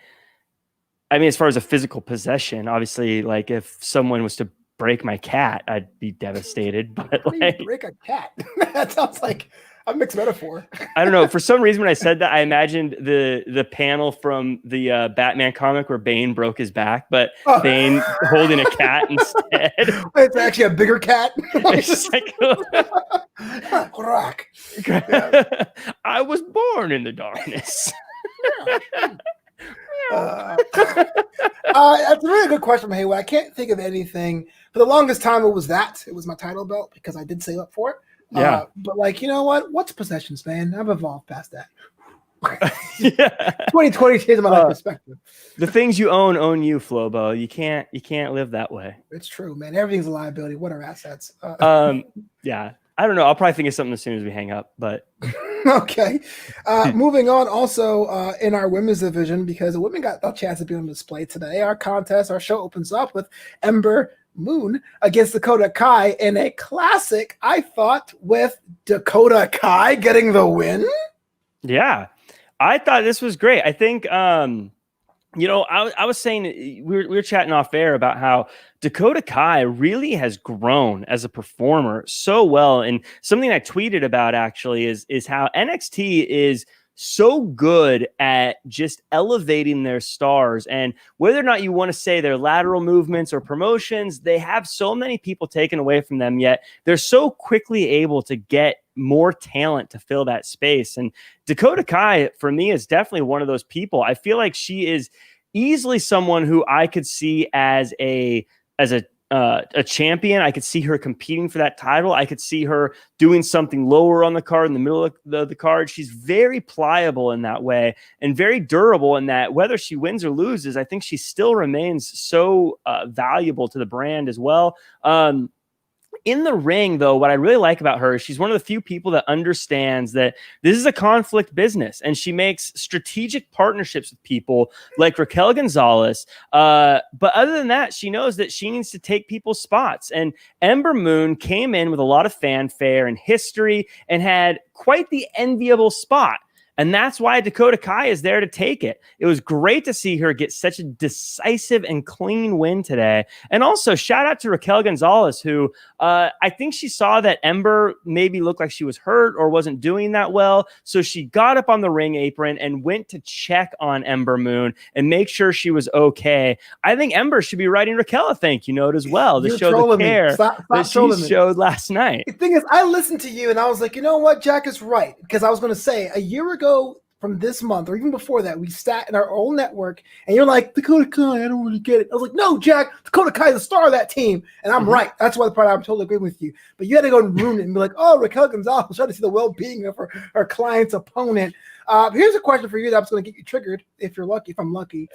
I mean, as far as a physical possession, obviously, like if someone was to break my cat, I'd be devastated. But like, break a cat? That sounds like a mixed metaphor. I don't know. For some reason, when I said that, I imagined the panel from the Batman comic where Bane broke his back, but Bane holding a cat instead. It's actually a bigger cat. It's just like, I was born in the darkness. That's a really good question from Haywood. I can't think of anything. For the longest time, it was my title belt because I did save up for it. Yeah. But like, you know what? What's possessions, man? I've evolved past that. Yeah. 2020 changed my life perspective. The things you own you, Flobo. You can't live that way. It's true, man. Everything's a liability. What are assets? Yeah. I don't know. I'll probably think of something as soon as we hang up, but okay. Moving on, also in our women's division, because the women got a chance to be on display today. Our show opens up with Ember Moon against Dakota Kai in a classic, I thought, with Dakota Kai getting the win. Yeah, I thought this was great. I think, I was saying, we were chatting off air about how Dakota Kai really has grown as a performer so well. And something I tweeted about actually is how NXT is so good at just elevating their stars. And whether or not you want to say their lateral movements or promotions, they have so many people taken away from them, yet they're so quickly able to get more talent to fill that space. And Dakota Kai, for me, is definitely one of those people. I feel like she is easily someone who I could see as a champion. I could see her competing for that title. I could see her doing something lower on the card, in the middle of the card. She's very pliable in that way and very durable in that whether she wins or loses, I think she still remains so valuable to the brand as well. In the ring, though, what I really like about her is she's one of the few people that understands that this is a conflict business, and she makes strategic partnerships with people like Raquel Gonzalez. But other than that, she knows that she needs to take people's spots. And Ember Moon came in with a lot of fanfare and history and had quite the enviable spot. And that's why Dakota Kai is there to take it. It was great to see her get such a decisive and clean win today. And also shout out to Raquel Gonzalez, who I think she saw that Ember maybe looked like she was hurt or wasn't doing that well. So she got up on the ring apron and went to check on Ember Moon and make sure she was okay. I think Ember should be writing Raquel a thank you note as well to show the care that she showed last night. The thing is, I listened to you and I was like, you know what? Jack is right. Because I was going to say a year ago, from this month or even before that, we sat in our own network and you're like, Dakota Kai, I don't really get it. I was like, no, Jack, Dakota Kai is the star of that team. And I'm right. That's why the part I'm totally agreeing with you. But you had to go and ruin it and be like, oh, Raquel Gonzalez, trying to see the well-being of her client's opponent. Here's a question for you that's going to get you triggered if you're lucky, if I'm lucky.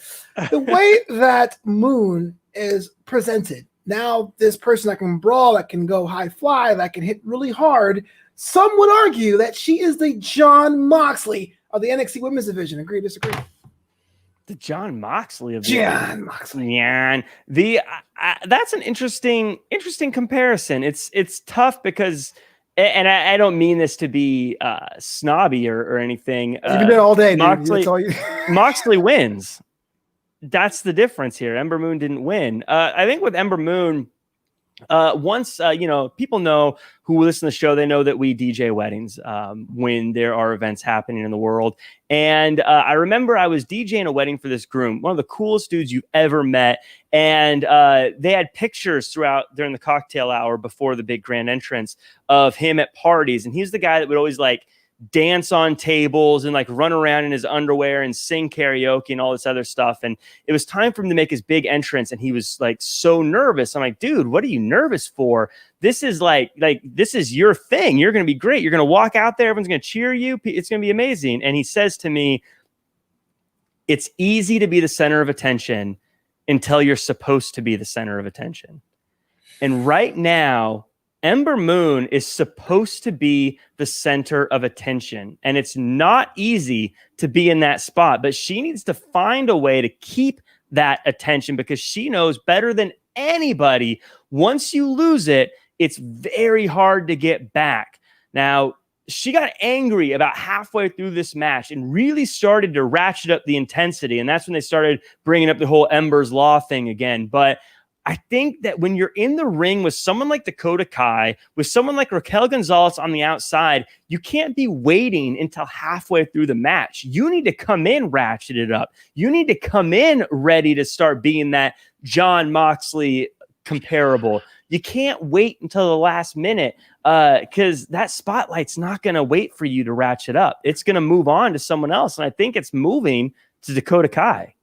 The way that Moon is presented, now this person that can brawl, that can go high fly, that can hit really hard, some would argue that she is the Jon Moxley of the NXT Women's Division. Agree, disagree? The Jon Moxley of Jon Moxley. Yeah, that's an interesting comparison. It's tough because, and I don't mean this to be snobby or anything. You've been doing all day, Moxley, Moxley wins. That's the difference here. Ember Moon didn't win. I think with Ember Moon, once people know who listen to the show, they know that we DJ weddings when there are events happening in the world. And I remember I was DJing a wedding for this groom, one of the coolest dudes you've ever met. And they had pictures during the cocktail hour before the big grand entrance of him at parties. And he's the guy that would always like dance on tables and like run around in his underwear and sing karaoke and all this other stuff. And it was time for him to make his big entrance. And he was like so nervous. I'm like, dude, what are you nervous for? This is like this is your thing. You're going to be great. You're going to walk out there. Everyone's going to cheer you. It's going to be amazing. And he says to me, it's easy to be the center of attention until you're supposed to be the center of attention. And right now, Ember Moon is supposed to be the center of attention, and it's not easy to be in that spot, but she needs to find a way to keep that attention because she knows better than anybody. Once you lose it, it's very hard to get back. Now, she got angry about halfway through this match and really started to ratchet up the intensity, and that's when they started bringing up the whole Ember's Law thing again. But I think that when you're in the ring with someone like Dakota Kai, with someone like Raquel Gonzalez on the outside, you can't be waiting until halfway through the match. You need to come in ratcheted up. You need to come in ready to start being that Jon Moxley comparable. You can't wait until the last minute because that spotlight's not going to wait for you to ratchet up. It's going to move on to someone else, and I think it's moving to Dakota Kai.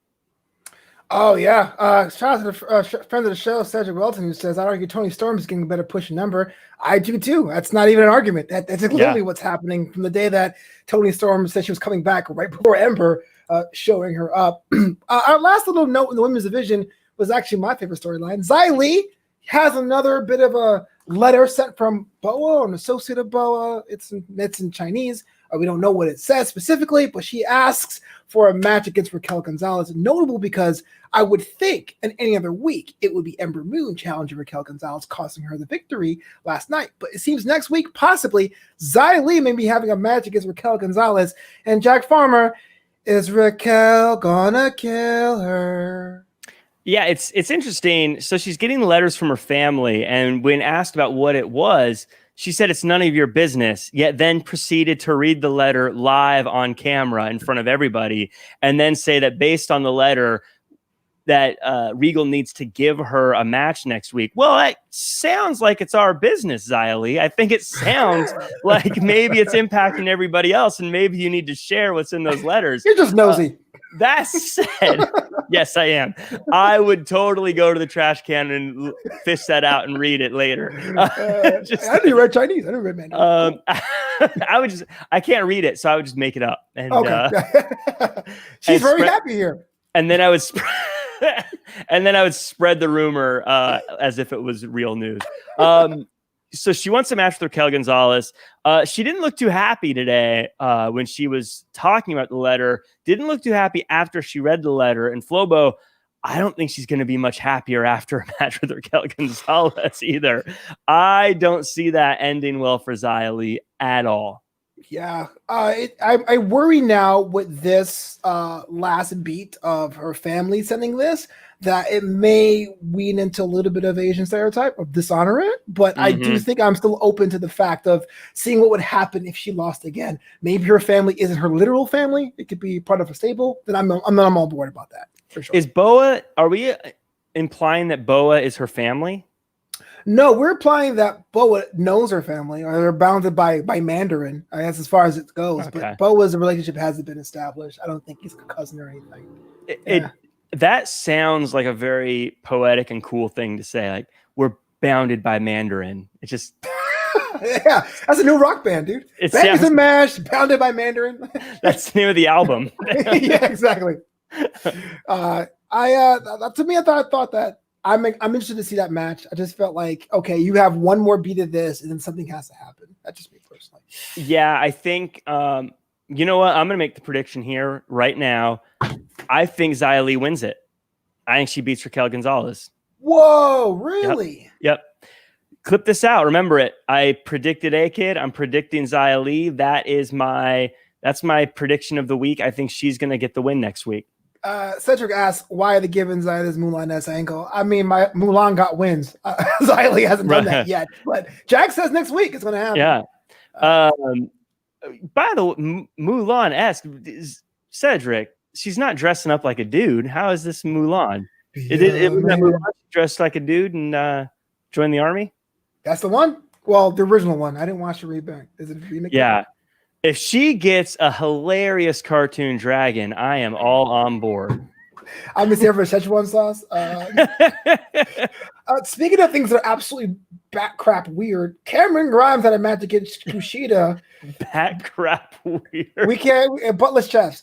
Oh, yeah. Shout out to the friend of the show, Cedric Welton, who says, I argue Tony Storm is getting a better push in number. I do, too. That's not even an argument. That's literally what's happening from the day that Tony Storm said she was coming back right before Ember showing her up. Our last little note in the women's division was actually my favorite storyline. Xia Li has another bit of a letter sent from Boa, an associate of Boa. It's in Chinese. We don't know what it says specifically, but she asks for a match against Raquel Gonzalez. Notable because I would think in any other week it would be Ember Moon challenging Raquel Gonzalez, costing her the victory last night. But it seems next week, possibly, Xia Li may be having a match against Raquel Gonzalez. And Jack Farmer, is Raquel gonna kill her? Yeah, it's interesting. So she's getting letters from her family, and when asked about what it was, she said it's none of your business, yet then proceeded to read the letter live on camera in front of everybody, and then say that based on the letter that Regal needs to give her a match next week. Well, that sounds like it's our business, Xia Li. I think it sounds like maybe it's impacting everybody else, and maybe you need to share what's in those letters. You're just nosy. That said, yes, I am. I would totally go to the trash can and fish that out and read it later. I didn't read Chinese. I didn't read Mandarin. I can't read it, so I would just make it up. And, she's very happy here. And then I would spread the rumor as if it was real news. So she wants a match with Raquel Gonzalez. She didn't look too happy today when she was talking about the letter. Didn't look too happy after she read the letter. And Flobo, I don't think she's going to be much happier after a match with Raquel Gonzalez either. I don't see that ending well for Xia Li at all. Yeah, I worry now with this last beat of her family sending this that it may wean into a little bit of Asian stereotype of dishonor it. But I do think I'm still open to the fact of seeing what would happen if she lost again. Maybe her family isn't her literal family; it could be part of a stable. Then I'm all board about that for sure. Is Boa? Are we implying that Boa is her family? No, we're implying that Boa knows her family, or they're bounded by Mandarin. That's as far as it goes. Okay. But Boa's relationship hasn't been established. I don't think he's a cousin or anything. That sounds like a very poetic and cool thing to say. Like, we're bounded by Mandarin. It's just yeah, that's a new rock band, dude. Bangers and Mash, bounded by Mandarin. That's the name of the album. Yeah, exactly. To me, I thought that. I'm interested to see that match. I just felt like, okay, you have one more beat of this, and then something has to happen. That's just me personally. Yeah, I think, you know what? I'm going to make the prediction here right now. I think Xia Li wins it. I think she beats Raquel Gonzalez. Whoa, really? Yep. Clip this out. Remember it. I predicted A-Kid. I'm predicting Xia Li. That's my prediction of the week. I think she's going to get the win next week. Cedric asks, why are the givens at this Mulan-esque angle? I mean, my Mulan got wins. Xia Li hasn't done that yet. But Jack says next week it's going to happen. Yeah. By the way, Mulan-esque, Cedric, she's not dressing up like a dude. How is this Mulan? It was that Mulan dressed like a dude and joined the army? That's the one? Well, the original one. I didn't watch the remake. Is it a remake? Yeah. If she gets a hilarious cartoon dragon, I am all on board. I'm just here for Szechuan sauce. Speaking of things that are absolutely bat crap weird, Cameron Grimes had a match against Kushida. Bat crap weird. We can't buttless chefs.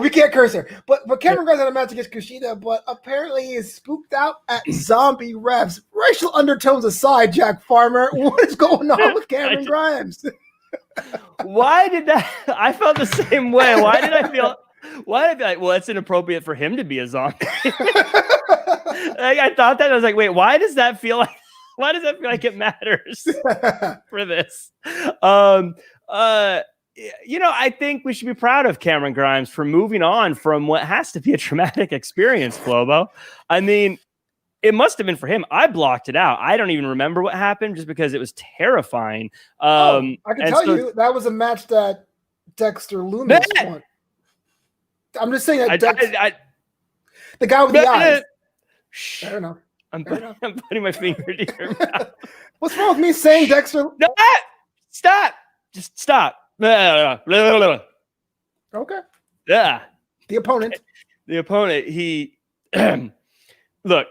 We can't curse her. But Cameron Grimes had a match against Kushida, but apparently he is spooked out at zombie refs. Racial undertones aside, Jack Farmer, what is going on with Cameron Grimes? Why did that? I felt the same way. Why did I feel like, well, it's inappropriate for him to be a zombie? Like, I thought that. I was like, wait, why does that feel like it matters for this? I think we should be proud of Cameron Grimes for moving on from what has to be a traumatic experience, Flobo. I mean, it must have been for him. I blocked it out. I don't even remember what happened just because it was terrifying. I can tell you that was a match that Dexter Loomis won. I'm just saying that the guy with the eyes. Fair enough. I'm putting my finger to your mouth. What's wrong with me saying Dexter? No, stop. Just stop. Okay. Yeah. The opponent. He look,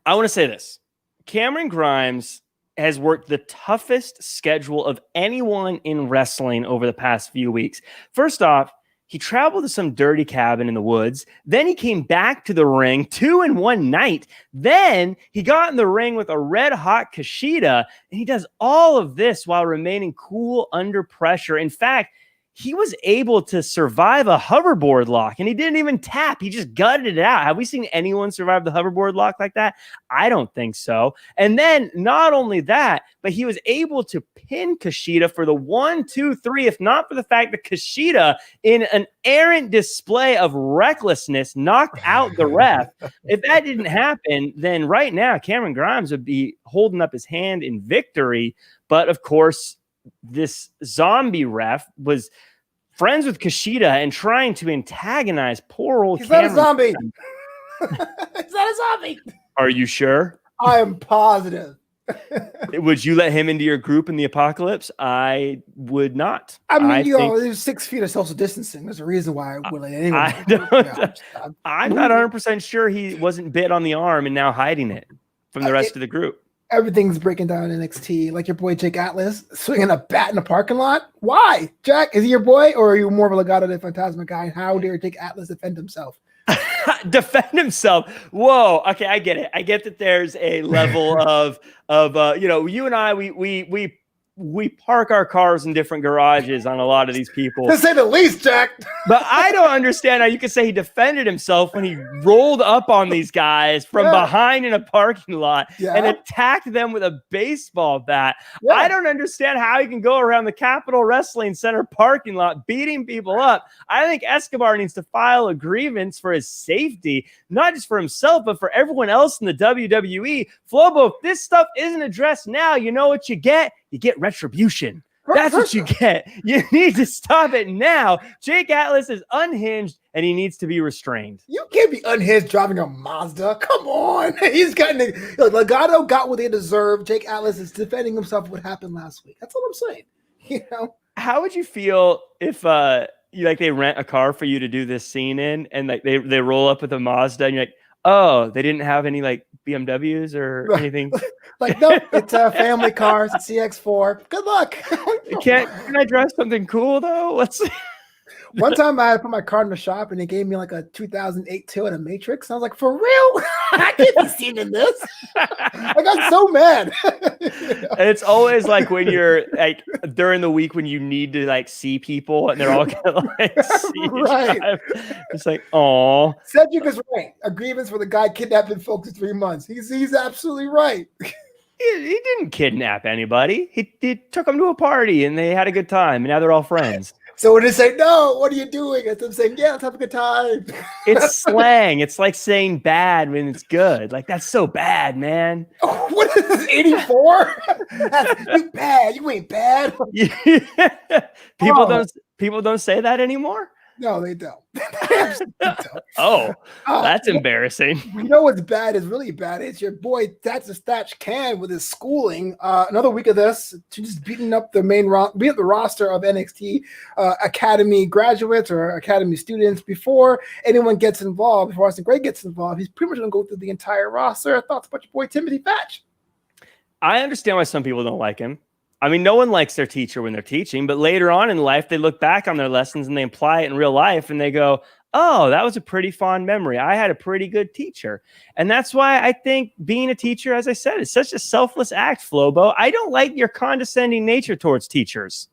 I want to say this. Cameron Grimes has worked the toughest schedule of anyone in wrestling over the past few weeks. First off, he traveled to some dirty cabin in the woods. Then he came back to the ring 2 in one night. Then he got in the ring with a red hot Kushida, and he does all of this while remaining cool under pressure. In fact, he was able to survive a hoverboard lock, and he didn't even tap. He just gutted it out. Have we seen anyone survive the hoverboard lock like that? I don't think so. And then not only that, but he was able to pin Kushida for the 1, 2, 3, if not for the fact that Kushida, in an errant display of recklessness, knocked out the ref. If that didn't happen, then right now Cameron Grimes would be holding up his hand in victory. But of course, this zombie ref was friends with Kushida and trying to antagonize poor old Cameron. He's not a zombie. He's not a zombie. Are you sure? I am positive. Would you let him into your group in the apocalypse? I would not. I mean, there's 6 feet of social distancing. There's a reason why I would let anyone. I'm not 100% sure he wasn't bit on the arm and now hiding it from the rest of the group. Everything's breaking down in NXT, like your boy Jake Atlas swinging a bat in a parking lot. Why, Jack? Is he your boy, or are you more of a Legado de Fantasma guy? And how dare Jake Atlas defend himself? Defend himself? Whoa. Okay, I get it. I get that there's a level of you and I, we park our cars in different garages on a lot of these people. To say the least, Jack. But I don't understand how you could say he defended himself when he rolled up on these guys from behind in a parking lot and attacked them with a baseball bat. Yeah. I don't understand how he can go around the Capitol Wrestling Center parking lot beating people up. I think Escobar needs to file a grievance for his safety, not just for himself, but for everyone else in the WWE. Flobo, if this stuff isn't addressed now, you know what you get? You get retribution. That's what you get. You need to stop it now. Jake Atlas is unhinged and he needs to be restrained. You can't be unhinged driving a Mazda. Come on. He's gotten it. Legado got what they deserve. Jake Atlas is defending himself what happened last week. That's all I'm saying. How would you feel if they rent a car for you to do this scene in and like they roll up with a Mazda and you're like, oh, they didn't have any like BMWs or anything. Like, no, it's a family car. It's a CX-4. Good luck. Can I drive something cool though? Let's see. One time I put my car in the shop and they gave me like a 2008 Toyota Matrix. I was like, for real? I can't be seen in this. I got so mad. It's always like when you're like during the week when you need to like see people and they're all gonna like see right. It's like, oh. Cedric is right. A grievance for the guy kidnapping folks for 3 months. He's absolutely right. He didn't kidnap anybody. He took them to a party and they had a good time and now they're all friends. So when they say, no, what are you doing? It's them saying, yeah, let's have a good time. It's slang. It's like saying bad when it's good. Like, that's so bad, man. Oh, what is this, 84? You bad. You ain't bad. People don't say that anymore? No, they don't. They absolutely don't. Oh, that's embarrassing. You know what's bad is really bad. It's your boy That's a Statch Can with his schooling. Another week of this, just beating up the beat the roster of NXT Academy graduates or Academy students before anyone gets involved. Before Austin Gray gets involved, he's pretty much going to go through the entire roster. Thoughts about your boy Timothy Thatch? I understand why some people don't like him. I mean, no one likes their teacher when they're teaching, but later on in life, they look back on their lessons and they apply it in real life and they go, oh, that was a pretty fond memory. I had a pretty good teacher. And that's why I think being a teacher, as I said, is such a selfless act, Flobo. I don't like your condescending nature towards teachers.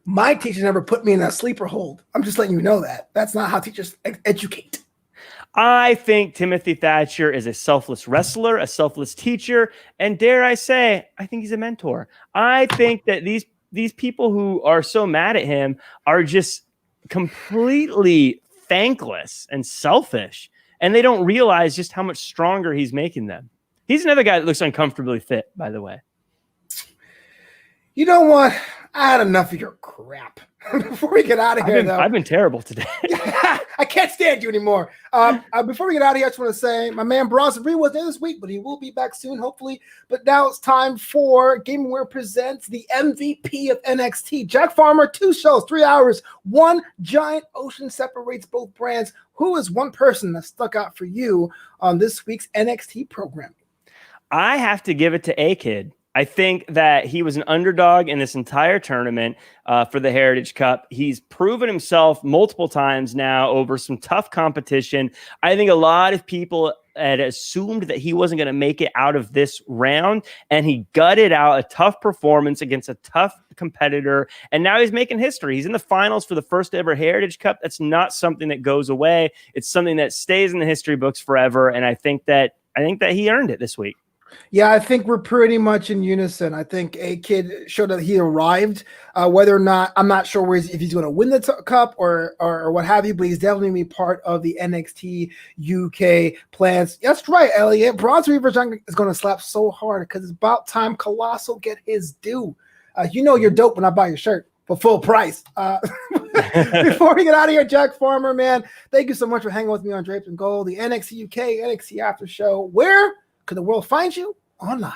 My teacher never put me in a sleeper hold. I'm just letting you know that. That's not how teachers educate. I think Timothy Thatcher is a selfless wrestler, a selfless teacher, and dare I say, I think he's a mentor. I think that these people who are so mad at him are just completely thankless and selfish, and they don't realize just how much stronger he's making them. He's another guy that looks uncomfortably fit, by the way. You know what? I had enough of your crap. Before we get out of here, though. I've been terrible today. I can't stand you anymore. Before we get out of here, I just want to say my man Bronson Reed was there this week, but he will be back soon, hopefully. But now it's time for GameWare presents the MVP of NXT. Jack Farmer, 2 shows, 3 hours. One giant ocean separates both brands. Who is one person that stuck out for you on this week's NXT program? I have to give it to A-Kid. I think that he was an underdog in this entire tournament for the Heritage Cup. He's proven himself multiple times now over some tough competition. I think a lot of people had assumed that he wasn't going to make it out of this round, and he gutted out a tough performance against a tough competitor, and now he's making history. He's in the finals for the first ever Heritage Cup. That's not something that goes away. It's something that stays in the history books forever, and I think that he earned it this week. Yeah, I think we're pretty much in unison. I think A-Kid showed that he arrived. Whether or not, I'm not sure if he's going to win the cup or what have you, but he's definitely going to be part of the NXT UK plans. That's right, Elliot. Bronson Reed is going to slap so hard because it's about time Colossal get his due. You know you're dope when I buy your shirt for full price. Before we get out of here, Jack Farmer, man, thank you so much for hanging with me on Draped and Gold, the NXT UK, NXT Aftershow. Where could the world find you? Online.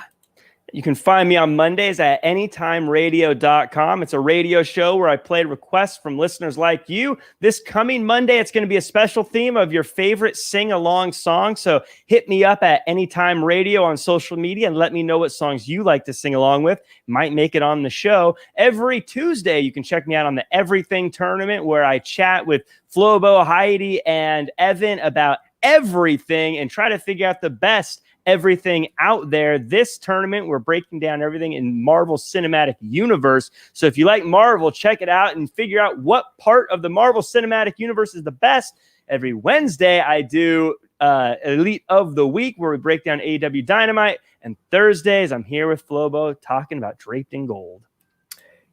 You can find me on Mondays at anytimeradio.com. It's a radio show where I play requests from listeners like you. This coming Monday, it's going to be a special theme of your favorite sing-along song. So hit me up at Anytime Radio on social media and let me know what songs you like to sing along with. Might make it on the show. Every Tuesday, you can check me out on the Everything Tournament where I chat with Flobo, Heidi, and Evan about everything and try to figure out the best everything out there. This tournament, we're breaking down everything in Marvel Cinematic Universe. So if you like Marvel, check it out and figure out what part of the Marvel Cinematic Universe is the best. Every Wednesday, I do Elite of the Week, where we break down AEW Dynamite. And Thursdays, I'm here with Flobo talking about Draped in Gold.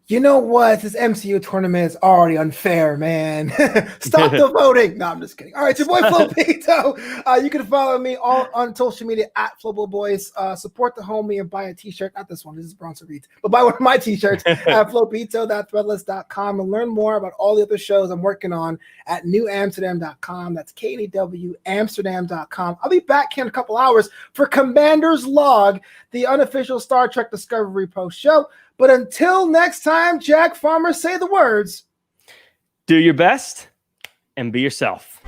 You know what? This MCU tournament is already unfair, man. Stop the voting. No, I'm just kidding. All right, it's your boy Flopito. You can follow me all on social media at Flobo Boyce. Support the homie and buy a t-shirt. Not this one. This is Bronson Reed. But buy one of my t-shirts at flopito.threadless.com and learn more about all the other shows I'm working on at newamsterdam.com. That's KNEWamsterdam.com. I'll be back here in a couple hours for Commander's Log, the unofficial Star Trek Discovery post show. But until next time, Jack Farmer, say the words. Do your best and be yourself.